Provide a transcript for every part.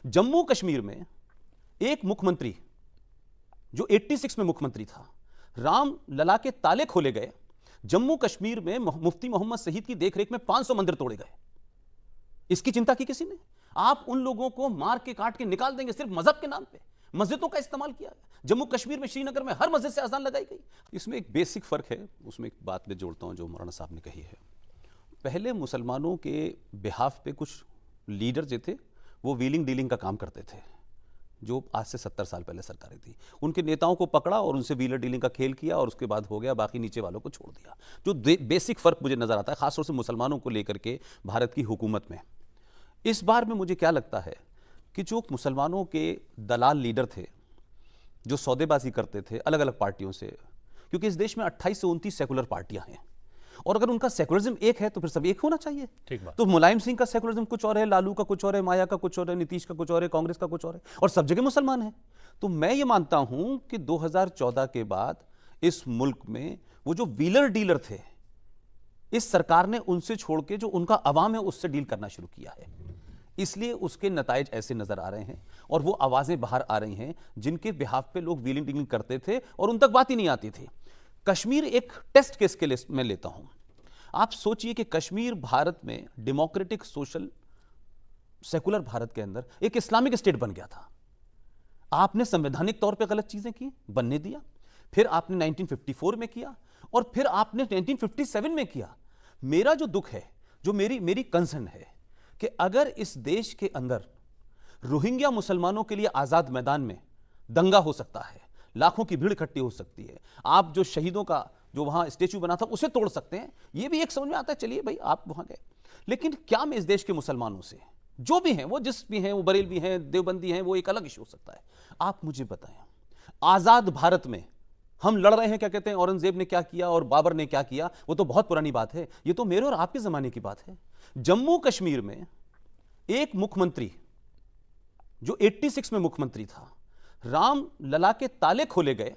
जम्मू कश्मीर में एक मुख्यमंत्री जो 86 में मुख्यमंत्री था, राम लला के ताले खोले गए। जम्मू कश्मीर में मुफ्ती मोहम्मद सईद की देखरेख में 500 मंदिर तोड़े गए। इसकी चिंता की किसी ने? आप उन लोगों को मार के काट के निकाल देंगे सिर्फ मजहब के नाम पे। मस्जिदों का इस्तेमाल किया गया। जम्मू कश्मीर में श्रीनगर में हर मस्जिद से अजान लगाई गई। इसमें एक बेसिक फर्क है, उसमें एक बात मैं जोड़ता हूं जो मौलाना साहब ने कही है। पहले मुसलमानों के बिहाफ पे कुछ लीडर जो थे वो व्हीलिंग डीलिंग का काम करते थे, जो आज से 70 साल पहले सरकारें थी। उनके नेताओं को पकड़ा और उनसे व्हीलर डीलिंग का खेल किया और उसके बाद हो गया, बाकी नीचे वालों को छोड़ दिया। जो बेसिक फर्क मुझे नजर आता है खासतौर से मुसलमानों को लेकर के भारत की हुकूमत में, इस बार में मुझे क्या लगता है कि जो मुसलमानों के दलाल लीडर थे जो सौदेबाजी करते थे अलग अलग पार्टियों से, क्योंकि इस देश में 28 से 29 सेकुलर पार्टियां हैं और अगर उनका सेकुलरिज्म एक है तो फिर सब एक होना चाहिए। ठीक बात। तो मुलायम सिंह का सेकुलरिज्म कुछ और है, लालू का कुछ और है, माया का कुछ और है, नीतीश का कुछ और है, कांग्रेस का कुछ और है, और सब जगह मुसलमान हैं। तो मैं ये मानता हूं कि 2014 के बाद इस मुल्क में वो जो व्हीलर डीलर थे, इस सरकार ने उनसे छोड़ के जो उनका अवाम है उससे डील करना शुरू किया है। इसलिए उसके नताइज ऐसे नजर आ रहे हैं और वो आवाजें बाहर आ रही हैं जिनके बिहाफ पे लोग व्हीलिंग डीलिंग करते थे और उन तक बात ही नहीं आती थी। कश्मीर एक टेस्ट केस के लिए मैं लेता हूं। आप सोचिए कि कश्मीर भारत में डेमोक्रेटिक सोशल सेकुलर भारत के अंदर एक इस्लामिक स्टेट बन गया था। आपने संवैधानिक तौर पे गलत चीजें की, बनने दिया, फिर आपने 1954 में किया और फिर आपने 1957 में किया। मेरा जो दुख है, जो मेरी कंसर्न है कि अगर इस देश के अंदर रोहिंग्या मुसलमानों के लिए आजाद मैदान में दंगा हो सकता है, लाखों की भीड़ इकट्ठी हो सकती है, आप जो शहीदों का जो वहां स्टेच्यू बना था उसे तोड़ सकते हैं, ये भी एक समझ में आता है, चलिए भाई आप वहां गए। लेकिन क्या मैं इस देश के मुसलमानों से, जो भी हैं, वो जिस भी हैं, वो बरेलवी हैं, देवबंदी हैं, वो एक अलग इशू हो सकता है, आप मुझे बताएं, आजाद भारत में हम लड़ रहे हैं, क्या कहते हैं, औरंगजेब ने क्या किया और बाबर ने क्या किया, वो तो बहुत पुरानी बात है, ये तो मेरे और आपके जमाने की बात है। जम्मू कश्मीर में एक मुख्यमंत्री जो 86 में मुख्यमंत्री था, राम लला के ताले खोले गए।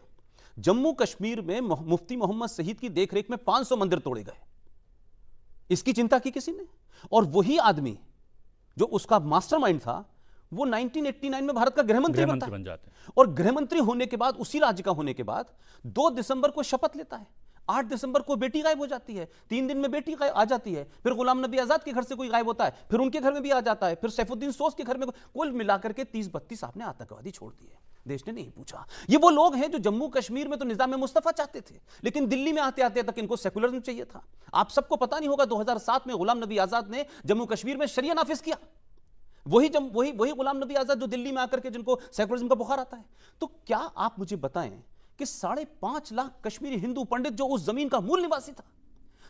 जम्मू कश्मीर में मुफ्ती मोहम्मद सईद की देखरेख में 500 मंदिर तोड़े गए। इसकी चिंता की किसी ने? और वही आदमी जो उसका मास्टरमाइंड था वो 1989 में भारत का गृहमंत्री बन जाते हैं और गृहमंत्री होने के बाद, उसी राज्य का होने के बाद 2 दिसंबर को शपथ लेता है। 8 दिसंबर को बेटी गायब हो जाती है, 3 दिन में बेटी आ जाती है, फिर गुलाम नबी आजाद के घर से कोई गायब होता है, फिर उनके घर में भी आ जाता है, फिर सैफुद्दीन सोज के घर में, कुल मिलाकर के 30-32 आपने आतंकवादी छोड़ दिए। देश ने नहीं पूछा। ये वो लोग हैं जो जम्मू कश्मीर में तो निजाम मुस्तफा चाहते थे, लेकिन दिल्ली में आते आते तक इनको सेकुलरिज्म चाहिए था। आप सबको पता नहीं होगा 2007 में गुलाम नबी आजाद ने जम्मू कश्मीर में शरिया नाफिज किया। वही गुलाम नबी आजाद जो दिल्ली में आकर के जिनको सेकुलरिज्म का बुखार आता है। तो क्या आप मुझे बताएं कि 5.5 लाख कश्मीरी हिंदू पंडित जो उस जमीन का मूल निवासी था,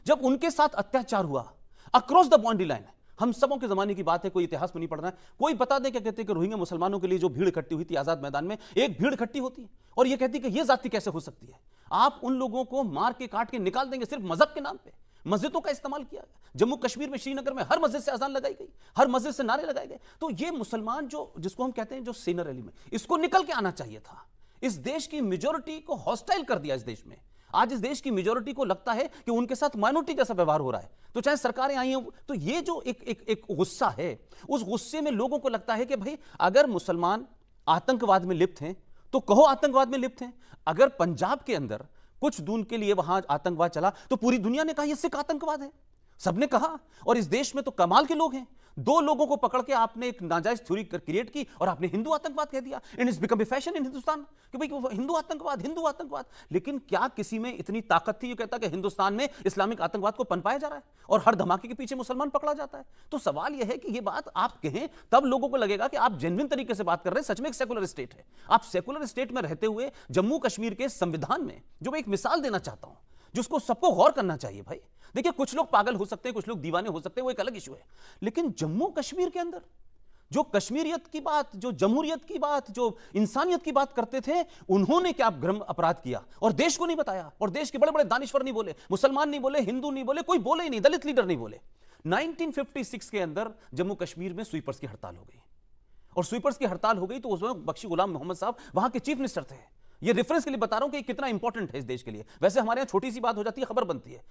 जब उनके साथ अत्याचार हुआ अक्रॉस द बाउंड्री लाइन, हम सबों के जमाने की बात है, कोई इतिहास में नहीं पढ़ रहा है, कोई बता दे क्या कहते हैं कि रोहिंग्या मुसलमानों के लिए जो भीड़ इकट्ठी हुई थी आजाद मैदान में, एक भीड़ इकट्ठी होती है और ये कहती है कि ये जाति कैसे हो सकती है। आप उन लोगों को मार के काट के निकाल देंगे सिर्फ मजहब के नाम पे। मस्जिदों का इस्तेमाल किया गया। जम्मू कश्मीर में श्रीनगर में हर मस्जिद से अजान लगाई गई, हर मस्जिद से नारे लगाए गए। तो ये मुसलमान जो जिसको हम कहते हैं जो सीनियर एलिमेंट, इसको निकल के आना चाहिए था। इस देश की मेजॉरिटी को हॉस्टाइल कर दिया। इस देश में आज इस देश की मेजॉरिटी को लगता है कि उनके साथ माइनॉरिटी जैसा व्यवहार हो रहा है। तो चाहे सरकारें आई हैं, तो ये जो एक गुस्सा है, उस गुस्से में लोगों को लगता है कि भाई अगर मुसलमान आतंकवाद में लिप्त हैं तो कहो आतंकवाद में लिप्त हैं। अगर पंजाब के अंदर कुछ दून के लिए वहां आतंकवाद चला तो पूरी दुनिया ने कहा यह सिख आतंकवाद है, सबने कहा। और इस देश में तो कमाल के लोग हैं, 2 लोगों को पकड़ के आपने एक नाजायज थ्योरी क्रिएट की और आपने हिंदू आतंकवाद कह दिया। And it's become a fashion इन हिंदुस्तान कि भाई हिंदू आतंकवाद। लेकिन क्या किसी में इतनी ताकत थी जो कहता कि हिंदुस्तान में इस्लामिक आतंकवाद को पनपाया जा रहा है और हर धमाके के पीछे मुसलमान पकड़ा जाता है? तो सवाल यह है कि यह बात आप कहें तब लोगों को लगेगा कि आप जेन्युइन तरीके से बात कर रहे हैं, सच में एक सेकुलर स्टेट है। आप सेकुलर स्टेट में रहते हुए जम्मू कश्मीर के संविधान में जो मैं एक मिसाल देना चाहता हूं, जिसको सबको गौर करना चाहिए। भाई देखिए, कुछ लोग पागल हो सकते हैं, कुछ लोग दीवाने हो सकते हैं, वो एक अलग इशू है। लेकिन जम्मू कश्मीर के अंदर जो कश्मीरियत की बात, जो जमहूरियत की बात, जो इंसानियत की बात करते थे, उन्होंने क्या ग्रम अपराध किया और देश को नहीं बताया। और देश के बड़े बड़े दानिश्वर नहीं बोले, मुसलमान नहीं बोले, हिंदू नहीं बोले, कोई बोले ही नहीं, दलित लीडर नहीं बोले। 1956 के अंदर जम्मू कश्मीर में स्वीपर्स की हड़ताल हो गई और स्वीपर्स की हड़ताल हो गई तो उसमें बख्शी गुलाम मोहम्मद साहब वहां के चीफ मिनिस्टर थे। ये रेफरेंस के लिए बता रहा हूं कि कितना इंपॉर्टेंट है इस देश के लिए। वैसे हमारे यहां छोटी सी बात हो जाती है, खबर बनती है।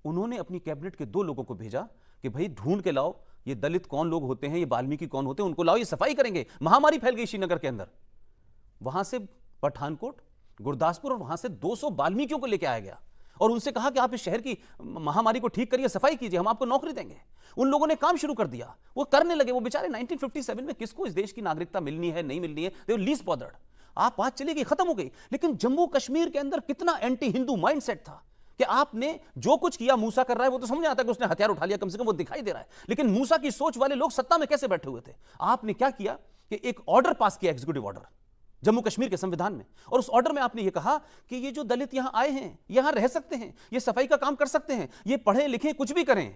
उन्होंने अपनी कैबिनेट के 2 लोगों को भेजा कि भाई ढूंढ के लाओ ये दलित कौन लोग होते हैं, ये वाल्मीकि कौन होते हैं, उनको लाओ, ये सफाई करेंगे। महामारी फैल गई श्रीनगर के अंदर, वहां से पठानकोट, गुरदासपुर और वहां से 200 वाल्मीकियों को लेकर आया गया और उनसे कहा कि आप इस शहर की महामारी को ठीक करिए, सफाई कीजिए, हम आपको नौकरी देंगे। उन लोगों ने काम शुरू कर दिया, वो करने लगे। वो बेचारे 1957 में किसको इस देश की नागरिकता मिलनी है नहीं मिलनी है, दे वर लीस्ट बॉदर्ड। आप बात चली गई, खत्म हो गई। लेकिन जम्मू कश्मीर के अंदर कितना एंटी हिंदू माइंडसेट था कि आपने जो कुछ किया, मूसा कर रहा है वो तो समझ आता है कि उसने हथियार उठा लिया, कम से कम वो दिखाई दे रहा है। लेकिन मूसा की सोच वाले लोग सत्ता में कैसे बैठे हुए थे? आपने क्या किया कि एक ऑर्डर पास किया, एग्जीक्यूटिव ऑर्डर जम्मू कश्मीर के संविधान में, और उस ऑर्डर में आपने ये कहा कि ये जो दलित यहां आए हैं, यहां रह सकते हैं, ये सफाई का काम कर सकते हैं, ये पढ़े लिखे कुछ भी करें,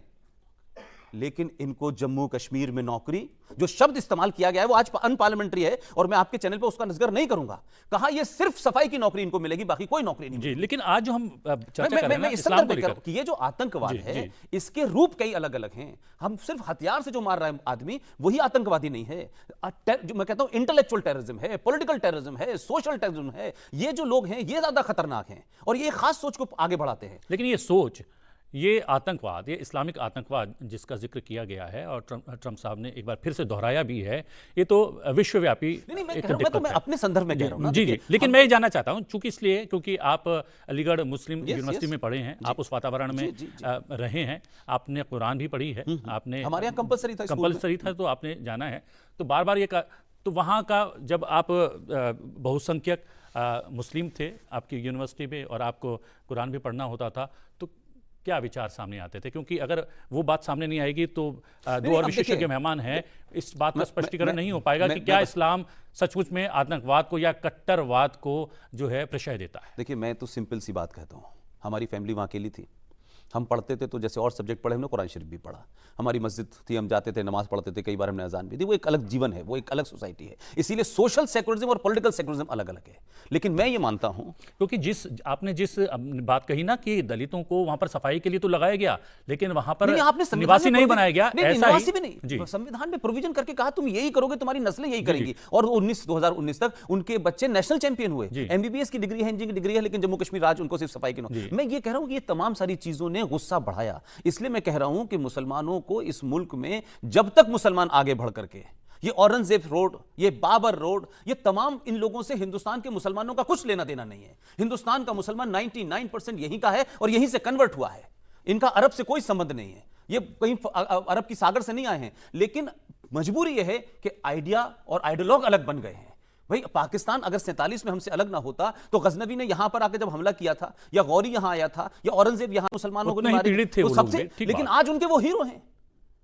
लेकिन इनको जम्मू कश्मीर में नौकरी, जो शब्द इस्तेमाल किया गया है वो आज अनपार्लियामेंट्री है और मैं आपके चैनल पे उसका जिक्र नहीं करूंगा। कहा ये सिर्फ सफाई की नौकरी इनको मिलेगी, बाकी कोई नौकरी नहीं जी। लेकिन आज जो हम चर्चा कर रहे हैं मैं इस संदर्भ में कर कि ये जो आतंकवाद है इसके रूप कई अलग अलग हैं। हम सिर्फ हथियार से जो मार रहा है आदमी वही आतंकवादी नहीं है। जो मैं कहता हूं इंटेलेक्चुअल टेररिज्म है, पॉलिटिकल टेररिज्म है, सोशल टेररिज्म है। ये जो लोग हैं ये ज्यादा खतरनाक हैं और ये खास सोच को आगे बढ़ाते हैं। लेकिन ये सोच, ये आतंकवाद, ये इस्लामिक आतंकवाद जिसका जिक्र किया गया है और ट्रंप साहब ने एक बार फिर से दोहराया भी है, ये तो विश्वव्यापी मैं अपने संदर्भ में कह रहा हूं। जी। लेकिन मैं ये जानना चाहता हूं, चूंकि इसलिए क्योंकि आप अलीगढ़ मुस्लिम यूनिवर्सिटी में पढ़े हैं, आप उस वातावरण में रहे हैं, आपने कुरान भी पढ़ी है, आपने, हमारे यहाँ कंपलसरी था तो आपने जाना है। तो बार बार ये तो वहाँ का जब आप बहुसंख्यक मुस्लिम थे आपकी यूनिवर्सिटी में और आपको कुरान भी पढ़ना होता था, तो क्या विचार सामने आते थे? क्योंकि अगर वो बात सामने नहीं आएगी तो 2 और विशेषज्ञ मेहमान हैं, इस बात का स्पष्टीकरण नहीं हो पाएगा कि क्या इस्लाम सचमुच में आतंकवाद को या कट्टरवाद को जो है प्रश्रय देता है। देखिए, मैं तो सिंपल सी बात कहता हूँ, हमारी फैमिली वहाँ अकेली थी, हम पढ़ते थे तो जैसे और सब्जेक्ट पढ़े, हमने कुरान शरीफ भी पढ़ा, हमारी मस्जिद थी, हम जाते थे, नमाज पढ़ते थे, कई बार हमने अजान भी दी। वो एक अलग जीवन है, वो एक अलग सोसाइटी है। इसीलिए सोशल सेकुलरिज्म और पॉलिटिकल सेकुलरिज्म अलग अलग है। लेकिन मैं ये मानता हूं, क्योंकि आपने जिस बात कही ना कि दलितों को वहां पर सफाई के लिए तो लगाया गया, लेकिन वहां पर निवासी नहीं बनाया गया, ऐसा ही भी नहीं। संविधान में प्रोविजन करके कहा तुम यही करोगे, तुम्हारी नस्लें यही करेंगी। और 2019 तक उनके बच्चे नेशनल चैंपियन हुए। एमबीबीएस की डिग्री है, इंजीनियरिंग की डिग्री है, लेकिन जम्मू कश्मीर राज्य उनको सिर्फ सफाई की नौकरी। मैं ये कह रहा हूं कि ये तमाम सारी चीजों ने गुस्सा बढ़ाया। इसलिए मैं कह रहा हूं कि मुसलमानों को इस मुल्क में जब तक मुसलमान आगे बढ़ करके, ये औरंगजेब रोड, ये बाबर रोड, ये तमाम इन लोगों से हिंदुस्तान के मुसलमानों का कुछ लेना देना नहीं है। हिंदुस्तान का मुसलमान 99% यहीं का है और यहीं से कन्वर्ट हुआ है। इनका अरब से कोई संबंध नहीं है, ये कहीं अरब की सागर से नहीं आए हैं। लेकिन मजबूरी यह है कि आइडिया और आइडियोलॉग अलग बन गए हैं। भाई, पाकिस्तान अगर 47 में हमसे अलग ना होता तो गजनवी ने यहां पर आकर जब हमला किया था, या गौरी यहां आया था, या औरंगजेब यहां मुसलमानों को मारे थे, वो सबसे, लेकिन आज उनके वो हीरो हैं।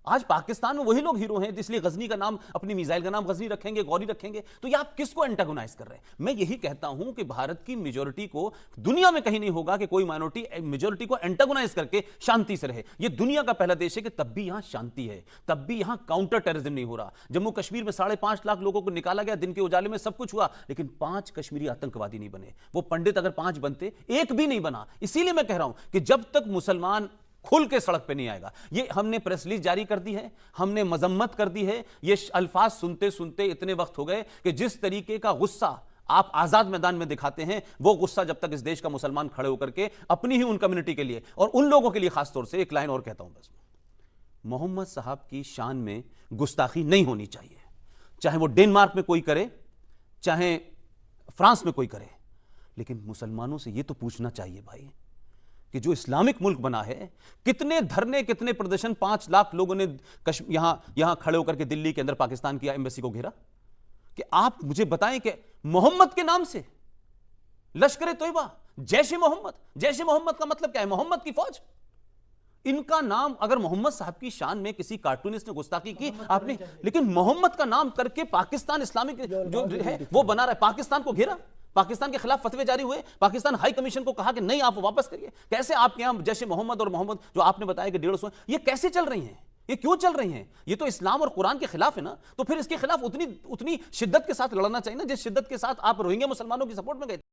आज पाकिस्तान में वही लोग हीरो हैं, इसलिए गजनी का नाम, अपनी मिसाइल का नाम गजनी रखेंगे, गौरी रखेंगे। तो ये आप किसको एंटागोनाइज कर रहे हैं? मैं यही कहता हूं कि भारत की मेजोरिटी को, दुनिया में कहीं नहीं होगा कि कोई माइनॉरिटी मेजोरिटी को एंटागोनाइज करके शांति से रहे। ये दुनिया का पहला देश है कि तब भी यहां शांति है, तब भी यहां काउंटर टेररिज्म नहीं हो रहा। जम्मू कश्मीर में 5.5 लाख लोगों को निकाला गया, दिन के उजाले में सब कुछ हुआ, लेकिन 5 कश्मीरी आतंकवादी नहीं बने। वो पंडित अगर 5 बनते, एक भी नहीं बना। इसीलिए मैं कह रहा हूं कि जब तक मुसलमान खुल के सड़क पे नहीं आएगा, ये हमने प्रेस रिलीज जारी कर दी है, हमने मजम्मत कर दी है। ये अल्फाज सुनते सुनते इतने वक्त हो गए कि जिस तरीके का गुस्सा आप आजाद मैदान में दिखाते हैं, वो गुस्सा जब तक इस देश का मुसलमान खड़े होकर के अपनी ही उन कम्युनिटी के लिए और उन लोगों के लिए खासतौर से, एक लाइन और कहता हूं बस, मोहम्मद साहब की शान में गुस्ताखी नहीं होनी चाहिए, चाहे वो डेनमार्क में कोई करे, चाहे फ्रांस में कोई करे। लेकिन मुसलमानों से ये तो पूछना चाहिए भाई कि जो इस्लामिक मुल्क बना है, कितने धरने, कितने प्रदर्शन, 5 लाख लोगों ने यहां खड़े होकर के दिल्ली के अंदर पाकिस्तान की एम्बेसी को घेरा। कि आप मुझे बताएं कि मोहम्मद के नाम से लश्कर तोयबा, जैश ए मोहम्मद का मतलब क्या है? मोहम्मद की फौज। इनका नाम, अगर मोहम्मद साहब की शान में किसी कार्टूनिस्ट ने गुस्ताखी की आपने, लेकिन मोहम्मद का नाम करके पाकिस्तान इस्लामिक जो है वो बना रहा है, पाकिस्तान को घेरा, पाकिस्तान के खिलाफ फतवे जारी हुए, पाकिस्तान हाई कमीशन को कहा कि नहीं, आप वापस करिए। कैसे आपके यहां जैसे मोहम्मद और मोहम्मद जो आपने बताया कि 150, ये कैसे चल रही हैं? ये क्यों चल रही हैं? ये तो इस्लाम और कुरान के खिलाफ है ना। तो फिर इसके खिलाफ उतनी शिद्दत के साथ लड़ना चाहिए ना, जिस शिद्दत के साथ आप रोहिंग्या मुसलमानों की सपोर्ट में गए।